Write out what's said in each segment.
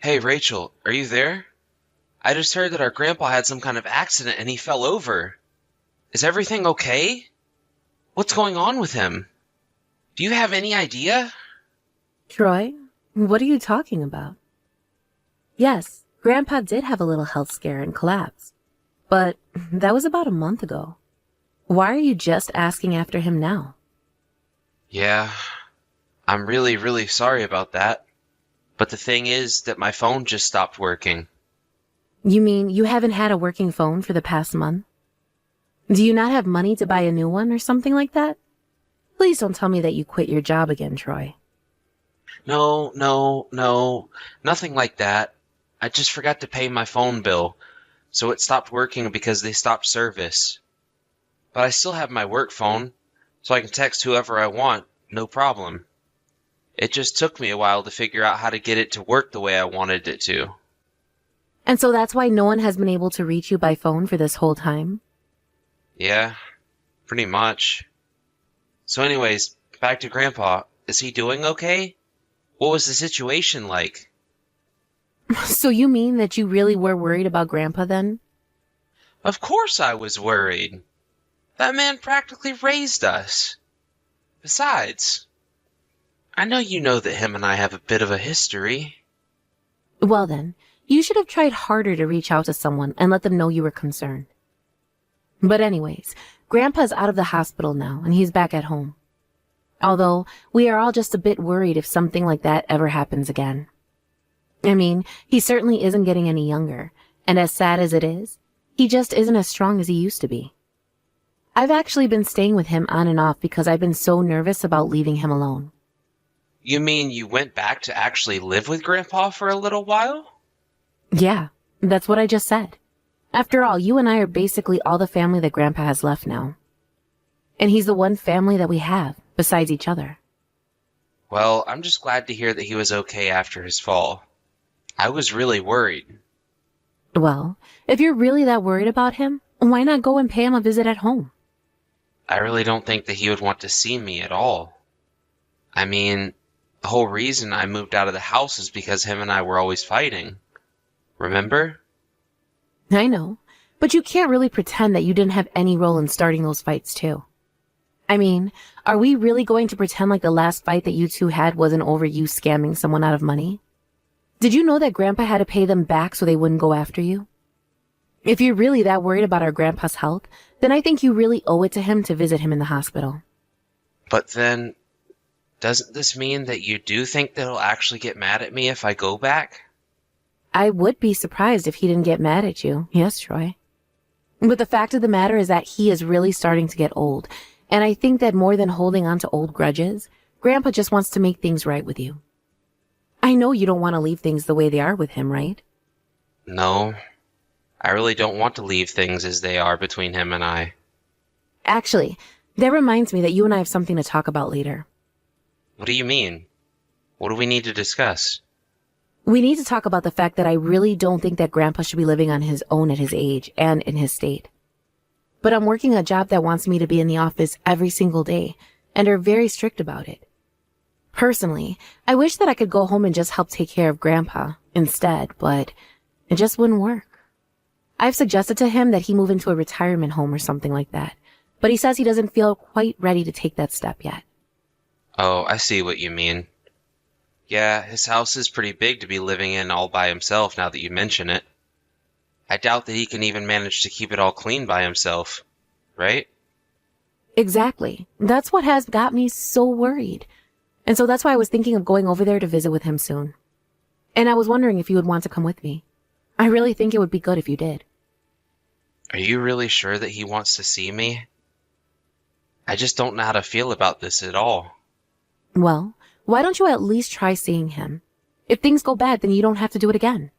Hey, Rachel, are you there? I just heard that our grandpa had some kind of accident and he fell over. Is everything okay? What's going on with him? Do you have any idea? Troy, what are you talking about? Yes, Grandpa did have a little health scare and collapse. But that was about a month ago. Why are you just asking after him now? Yeah, I'm really, really sorry about that. But the thing is that my phone just stopped working. You mean you haven't had a working phone for the past month? Do you not have money to buy a new one or something like that? Please don't tell me that you quit your job again, Troy. No, nothing like that. I just forgot to pay my phone bill, so it stopped working because they stopped service. But I still have my work phone, so I can text whoever I want, no problem. It just took me a while to figure out how to get it to work the way I wanted it to. And so that's why no one has been able to reach you by phone for this whole time? Yeah, pretty much. So anyways, back to Grandpa. Is he doing okay? What was the situation like? So you mean that you really were worried about Grandpa then? Of course I was worried. That man practically raised us. Besides, I know you know that him and I have a bit of a history. Well then, you should have tried harder to reach out to someone and let them know you were concerned. But anyways, Grandpa's out of the hospital now and he's back at home. Although, we are all just a bit worried if something like that ever happens again. I mean, he certainly isn't getting any younger, and as sad as it is, he just isn't as strong as he used to be. I've actually been staying with him on and off because I've been so nervous about leaving him alone. You mean you went back to actually live with Grandpa for a little while? Yeah, that's what I just said. After all, you and I are basically all the family that Grandpa has left now. And he's the one family that we have, besides each other. Well, I'm just glad to hear that he was okay after his fall. I was really worried. Well, if you're really that worried about him, why not go and pay him a visit at home? I really don't think that he would want to see me at all. I mean, the whole reason I moved out of the house is because him and I were always fighting. Remember? I know, but you can't really pretend that you didn't have any role in starting those fights too. I mean, are we really going to pretend like the last fight that you two had wasn't over you scamming someone out of money? Did you know that Grandpa had to pay them back so they wouldn't go after you? If you're really that worried about our Grandpa's health, then I think you really owe it to him to visit him in the hospital. But then, doesn't this mean that you do think that he'll actually get mad at me if I go back? I would be surprised if he didn't get mad at you. Yes, Troy. But the fact of the matter is that he is really starting to get old, and I think that more than holding on to old grudges, Grandpa just wants to make things right with you. I know you don't want to leave things the way they are with him, right? No, I really don't want to leave things as they are between him and I. Actually, that reminds me that you and I have something to talk about later. What do you mean? What do we need to discuss? We need to talk about the fact that I really don't think that Grandpa should be living on his own at his age and in his state. But I'm working a job that wants me to be in the office every single day, and are very strict about it. Personally, I wish that I could go home and just help take care of Grandpa instead, but it just wouldn't work. I've suggested to him that he move into a retirement home or something like that, but he says he doesn't feel quite ready to take that step yet. Oh, I see what you mean. Yeah, his house is pretty big to be living in all by himself now that you mention it. I doubt that he can even manage to keep it all clean by himself, right? Exactly. That's what has got me so worried. And so that's why I was thinking of going over there to visit with him soon. And I was wondering if you would want to come with me. I really think it would be good if you did. Are you really sure that he wants to see me? I just don't know how to feel about this at all. Well, why don't you at least try seeing him? If things go bad, then you don't have to do it again.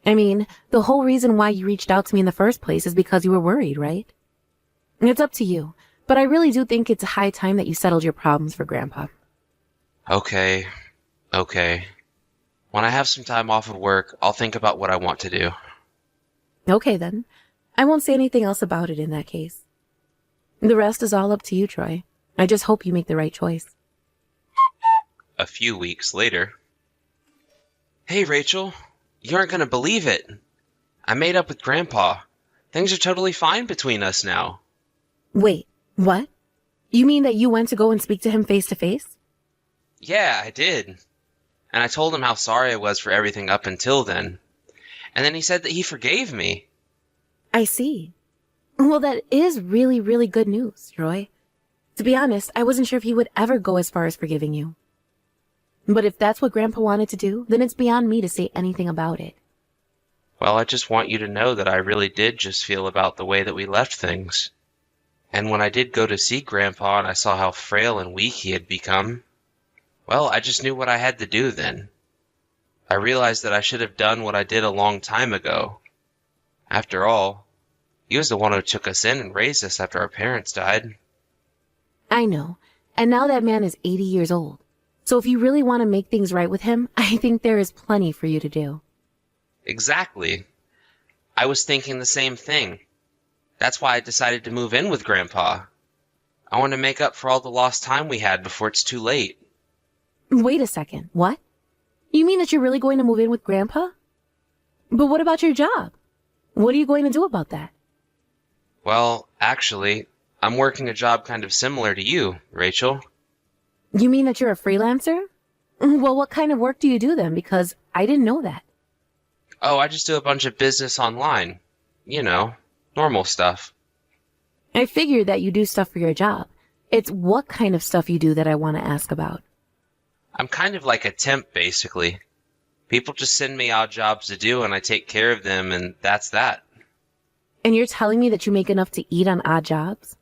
I mean, the whole reason why you reached out to me in the first place is because you were worried, right? It's up to you, but I really do think it's high time that you settled your problems for Grandpa. Okay. When I have some time off of work, I'll think about what I want to do. Okay then. I won't say anything else about it in that case. The rest is all up to you, Troy. I just hope you make the right choice. A few weeks later. Hey, Rachel, you aren't going to believe it. I made up with Grandpa. Things are totally fine between us now. Wait, what? You mean that you went to go and speak to him face to face? Yeah, I did. And I told him how sorry I was for everything up until then. And then he said that he forgave me. I see. Well, that is really, really good news, Troy. To be honest, I wasn't sure if he would ever go as far as forgiving you. But if that's what Grandpa wanted to do, then it's beyond me to say anything about it. Well, I just want you to know that I really did just feel about the way that we left things. And when I did go to see Grandpa and I saw how frail and weak he had become, well, I just knew what I had to do then. I realized that I should have done what I did a long time ago. After all, he was the one who took us in and raised us after our parents died. I know. And now that man is 80 years old. So if you really want to make things right with him, I think there is plenty for you to do. Exactly. I was thinking the same thing. That's why I decided to move in with Grandpa. I want to make up for all the lost time we had before it's too late. Wait a second. What? You mean that you're really going to move in with Grandpa? But what about your job? What are you going to do about that? Well, actually, I'm working a job kind of similar to you, Rachel. You mean that you're a freelancer? Well, what kind of work do you do then? Because I didn't know that. Oh, I just do a bunch of business online. You know, normal stuff. I figured that you do stuff for your job. It's what kind of stuff you do that I want to ask about. I'm kind of like a temp, basically. People just send me odd jobs to do, and I take care of them, and that's that. And you're telling me that you make enough to eat on odd jobs?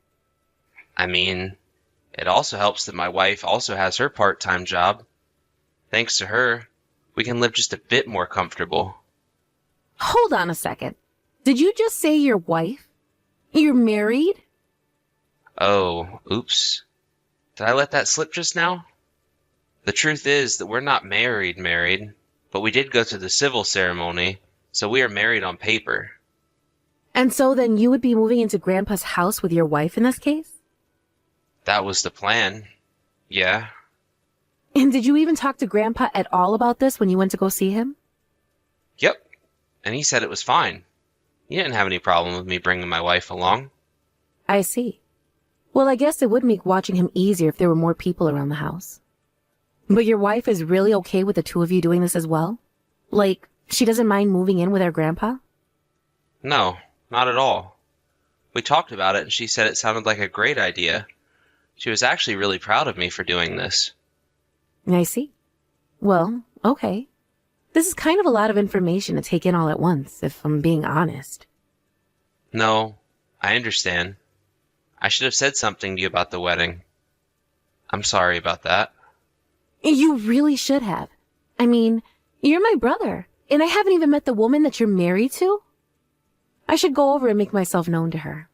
I mean, it also helps that my wife also has her part-time job. Thanks to her, we can live just a bit more comfortable. Hold on a second. Did you just say your wife? You're married? Oh, oops. Did I let that slip just now? The truth is that we're not married, but we did go to the civil ceremony, so we are married on paper. And so then you would be moving into Grandpa's house with your wife in this case? That was the plan. Yeah. And did you even talk to Grandpa at all about this when you went to go see him? Yep. And he said it was fine. He didn't have any problem with me bringing my wife along. I see. Well, I guess it would make watching him easier if there were more people around the house. But your wife is really okay with the two of you doing this as well? Like, she doesn't mind moving in with our grandpa? No, not at all. We talked about it and she said it sounded like a great idea. She was actually really proud of me for doing this. I see. Well, okay. This is kind of a lot of information to take in all at once, if I'm being honest. No, I understand. I should have said something to you about the wedding. I'm sorry about that. You really should have. I mean, you're my brother, and I haven't even met the woman that you're married to. I should go over and make myself known to her.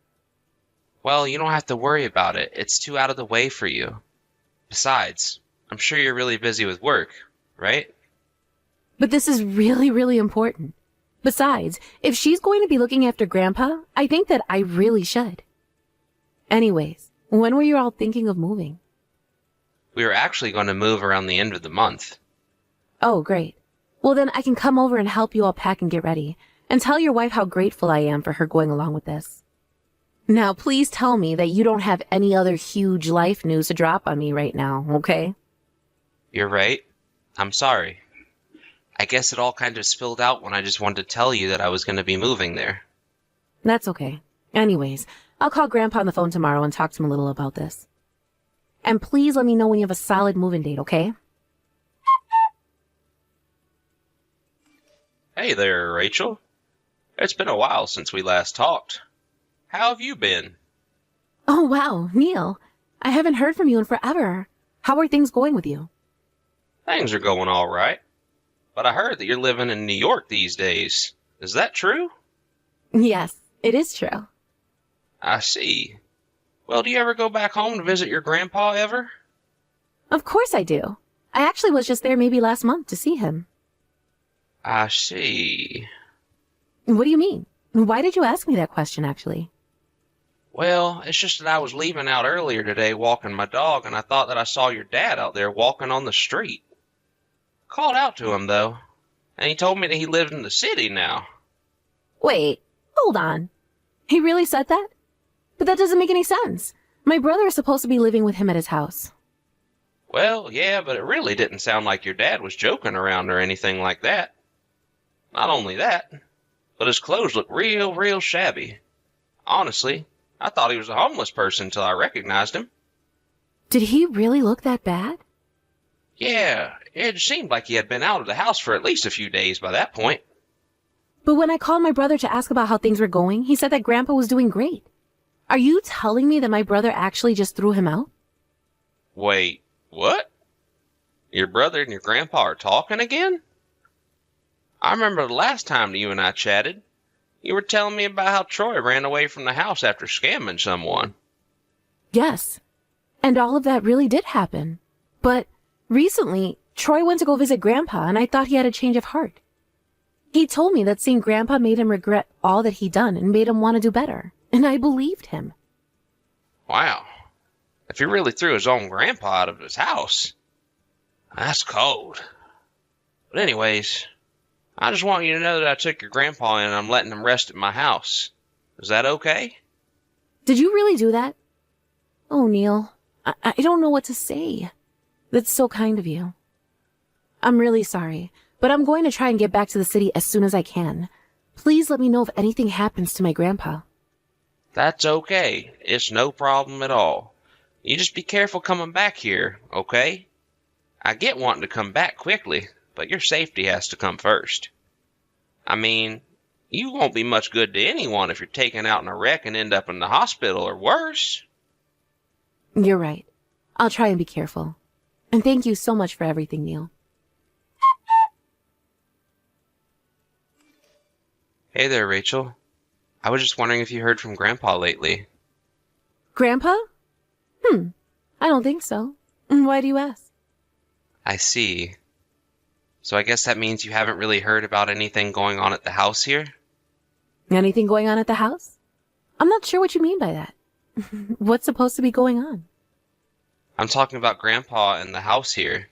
Well, you don't have to worry about it. It's too out of the way for you. Besides, I'm sure you're really busy with work, right? But this is really, really important. Besides, if she's going to be looking after Grandpa, I think that I really should. Anyways, when were you all thinking of moving? We were actually going to move around the end of the month. Oh, great. Well, then I can come over and help you all pack and get ready, and tell your wife how grateful I am for her going along with this. Now, please tell me that you don't have any other huge life news to drop on me right now, okay? You're right. I'm sorry. I guess it all kind of spilled out when I just wanted to tell you that I was going to be moving there. That's okay. Anyways, I'll call Grandpa on the phone tomorrow and talk to him a little about this. And please let me know when you have a solid move-in date, okay? Hey there, Rachel. It's been a while since we last talked. How have you been? Oh, wow, Neil. I haven't heard from you in forever. How are things going with you? Things are going all right. But I heard that you're living in New York these days. Is that true? Yes, it is true. I see. Well, do you ever go back home to visit your grandpa ever? Of course I do. I actually was just there maybe last month to see him. I see. What do you mean? Why did you ask me that question, actually? Well, it's just that I was leaving out earlier today walking my dog, and I thought that I saw your dad out there walking on the street. Called out to him, though. and he told me that he lived in the city now. Wait, hold on. He really said that? But that doesn't make any sense. My brother is supposed to be living with him at his house. Well, yeah, but it really didn't sound like your dad was joking around or anything like that. Not only that, but his clothes looked real shabby. Honestly, I thought he was a homeless person until I recognized him. Did he really look that bad? Yeah, it seemed like he had been out of the house for at least a few days by that point. But when I called my brother to ask about how things were going, he said that Grandpa was doing great. Are you telling me that my brother actually just threw him out? Wait, what? Your brother and your grandpa are talking again? I remember the last time that you and I chatted, you were telling me about how Troy ran away from the house after scamming someone. Yes. And all of that really did happen. But recently, Troy went to go visit Grandpa, and I thought he had a change of heart. He told me that seeing Grandpa made him regret all that he'd done and made him want to do better. And I believed him. Wow. If he really threw his own grandpa out of his house, that's cold. But anyways, I just want you to know that I took your grandpa in and I'm letting him rest at my house. Is that okay? Did you really do that? Oh, Neil, I don't know what to say. That's so kind of you. I'm really sorry, but I'm going to try and get back to the city as soon as I can. Please let me know if anything happens to my grandpa. That's okay. It's no problem at all. You just be careful coming back here, okay? I get wanting to come back quickly, but your safety has to come first. I mean, you won't be much good to anyone if you're taken out in a wreck and end up in the hospital or worse. You're right. I'll try and be careful. And thank you so much for everything, Neil. Hey there, Rachel. I was just wondering if you heard from Grandpa lately. Grandpa? I don't think so. Why do you ask? I see. So I guess that means you haven't really heard about anything going on at the house here? Anything going on at the house? I'm not sure what you mean by that. What's supposed to be going on? I'm talking about Grandpa and the house here.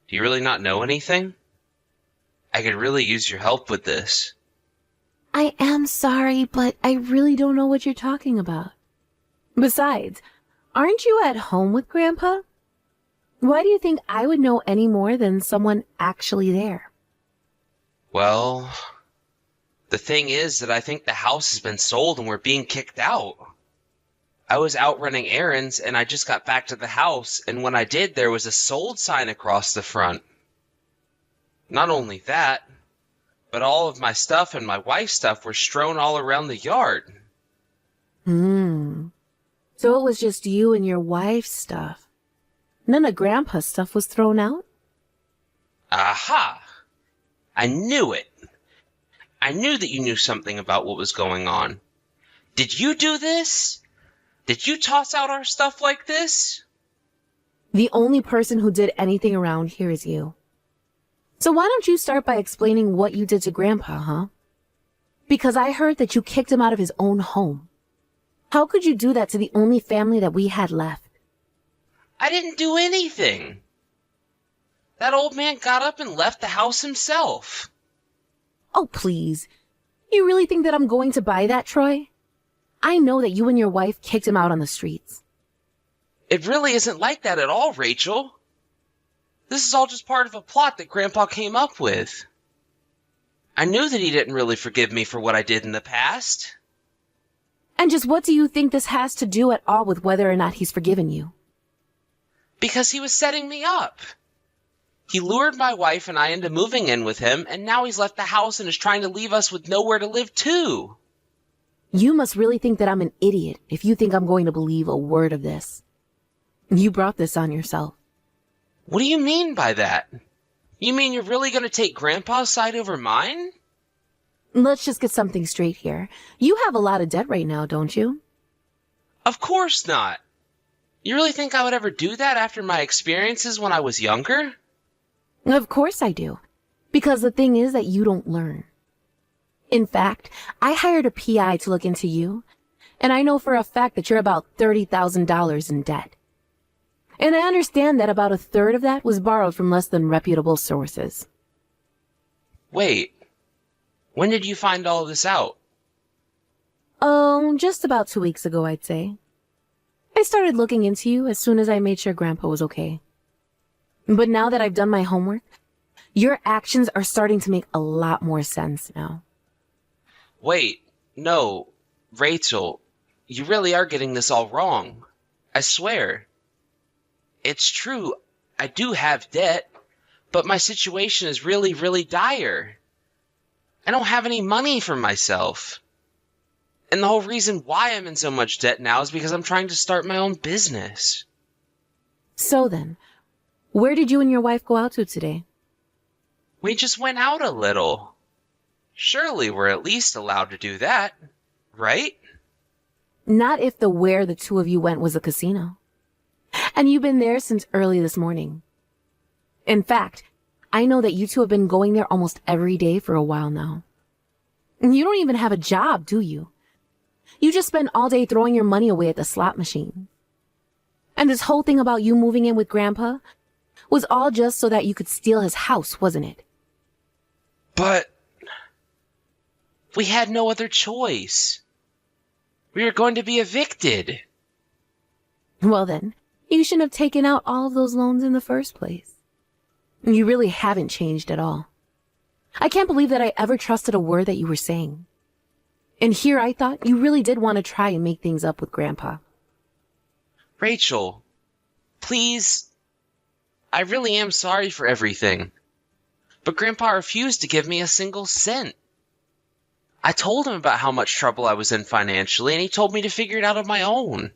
Do you really not know anything? I could really use your help with this. I am sorry, but I really don't know what you're talking about. Besides, aren't you at home with Grandpa? Why do you think I would know any more than someone actually there? Well, the thing is that I think the house has been sold and we're being kicked out. I was out running errands and I just got back to the house, and when I did, there was a sold sign across the front. Not only that, but all of my stuff and my wife's stuff were strewn all around the yard. So it was just you and your wife's stuff. None of Grandpa's stuff was thrown out? Aha! I knew it. I knew that you knew something about what was going on. Did you do this? Did you toss out our stuff like this? The only person who did anything around here is you. So why don't you start by explaining what you did to Grandpa, huh? Because I heard that you kicked him out of his own home. How could you do that to the only family that we had left? I didn't do anything. That old man got up and left the house himself. Oh, please. You really think that I'm going to buy that, Troy? I know that you and your wife kicked him out on the streets. It really isn't like that at all, Rachel. This is all just part of a plot that Grandpa came up with. I knew that he didn't really forgive me for what I did in the past. And just what do you think this has to do at all with whether or not he's forgiven you? Because he was setting me up. He lured my wife and I into moving in with him, and now he's left the house and is trying to leave us with nowhere to live too. You must really think that I'm an idiot if you think I'm going to believe a word of this. You brought this on yourself. What do you mean by that? You mean you're really going to take Grandpa's side over mine? Let's just get something straight here. You have a lot of debt right now, don't you? Of course not. You really think I would ever do that after my experiences when I was younger? Of course I do. Because the thing is that you don't learn. In fact, I hired a PI to look into you, and I know for a fact that you're about $30,000 in debt. And I understand that about a third of that was borrowed from less than reputable sources. Wait, when did you find all this out? Oh, just about 2 weeks ago, I'd say. I started looking into you as soon as I made sure Grandpa was okay. But now that I've done my homework, your actions are starting to make a lot more sense now. Wait, no, Rachel, you really are getting this all wrong. I swear. It's true, I do have debt, but my situation is really, really dire. I don't have any money for myself. And the whole reason why I'm in so much debt now is because I'm trying to start my own business. So then, where did you and your wife go out to today? We just went out a little. Surely we're at least allowed to do that, right? Not if the where the two of you went was a casino. And you've been there since early this morning. In fact, I know that you two have been going there almost every day for a while now. You don't even have a job, do you? You just spend all day throwing your money away at the slot machine. And this whole thing about you moving in with Grandpa was all just so that you could steal his house, wasn't it? But we had no other choice. We were going to be evicted. Well then, you shouldn't have taken out all of those loans in the first place. You really haven't changed at all. I can't believe that I ever trusted a word that you were saying. And here I thought you really did want to try and make things up with Grandpa. Rachel, please. I really am sorry for everything. But Grandpa refused to give me a single cent. I told him about how much trouble I was in financially, and he told me to figure it out on my own.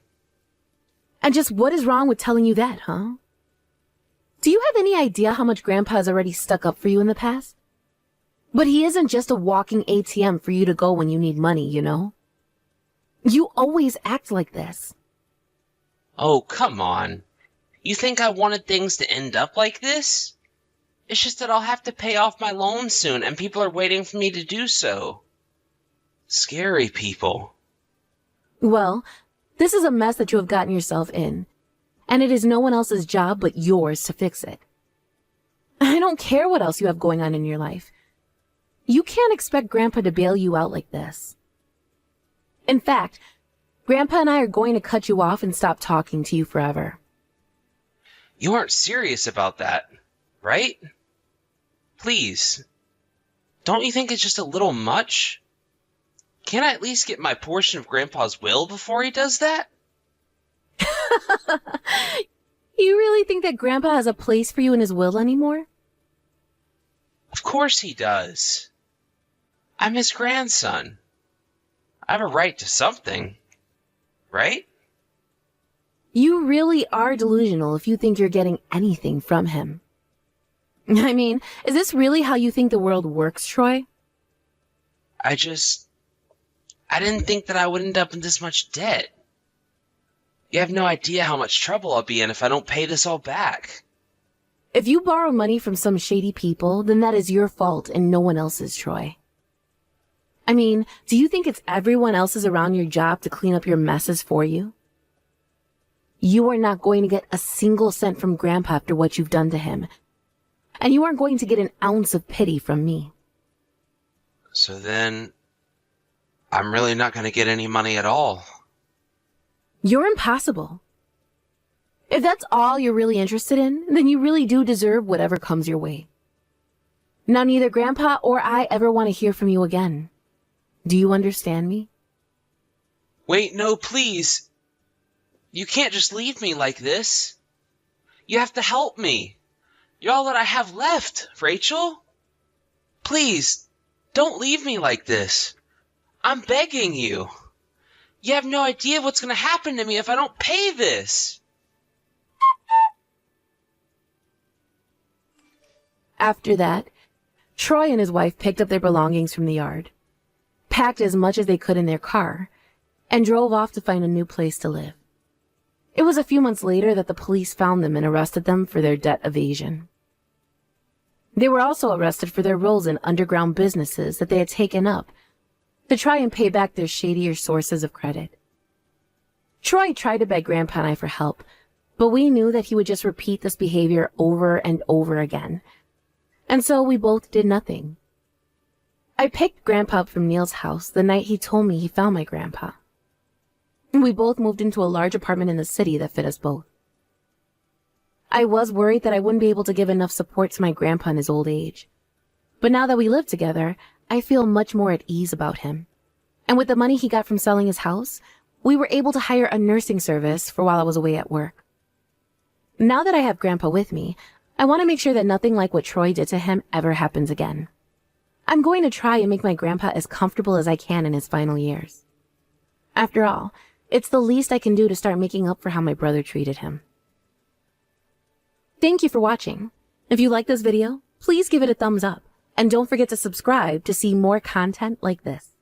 And just what is wrong with telling you that, huh? Do you have any idea how much Grandpa has already stuck up for you in the past? But he isn't just a walking ATM for you to go when you need money, you know? You always act like this. Oh, come on. You think I wanted things to end up like this? It's just that I'll have to pay off my loan soon, and people are waiting for me to do so. Scary people. Well, this is a mess that you have gotten yourself in, and it is no one else's job but yours to fix it. I don't care what else you have going on in your life. You can't expect Grandpa to bail you out like this. In fact, Grandpa and I are going to cut you off and stop talking to you forever. You aren't serious about that, right? Please. Don't you think it's just a little much? Can't I at least get my portion of Grandpa's will before he does that? You really think that Grandpa has a place for you in his will anymore? Of course he does. I'm his grandson. I have a right to something, right? You really are delusional if you think you're getting anything from him. I mean, is this really how you think the world works, Troy? I didn't think that I would end up in this much debt. You have no idea how much trouble I'll be in if I don't pay this all back. If you borrow money from some shady people, then that is your fault and no one else's, Troy. I mean, do you think it's everyone else's around your job to clean up your messes for you? You are not going to get a single cent from Grandpa after what you've done to him. And you aren't going to get an ounce of pity from me. So then, I'm really not going to get any money at all. You're impossible. If that's all you're really interested in, then you really do deserve whatever comes your way. Now, neither Grandpa or I ever want to hear from you again. Do you understand me? Wait, no, please. You can't just leave me like this. You have to help me. You're all that I have left, Rachel. Please, don't leave me like this. I'm begging you. You have no idea what's going to happen to me if I don't pay this. After that, Troy and his wife picked up their belongings from the yard, packed as much as they could in their car, and drove off to find a new place to live. It was a few months later that the police found them and arrested them for their debt evasion. They were also arrested for their roles in underground businesses that they had taken up to try and pay back their shadier sources of credit. Troy tried to beg Grandpa and I for help, but we knew that he would just repeat this behavior over and over again. And so we both did nothing, I picked Grandpa up from Neil's house the night he told me he found my grandpa. We both moved into a large apartment in the city that fit us both. I was worried that I wouldn't be able to give enough support to my grandpa in his old age. But now that we live together, I feel much more at ease about him. And with the money he got from selling his house, we were able to hire a nursing service for while I was away at work. Now that I have Grandpa with me, I want to make sure that nothing like what Troy did to him ever happens again. I'm going to try and make my grandpa as comfortable as I can in his final years. After all, it's the least I can do to start making up for how my brother treated him. Thank you for watching. If you like this video, please give it a thumbs up, and don't forget to subscribe to see more content like this.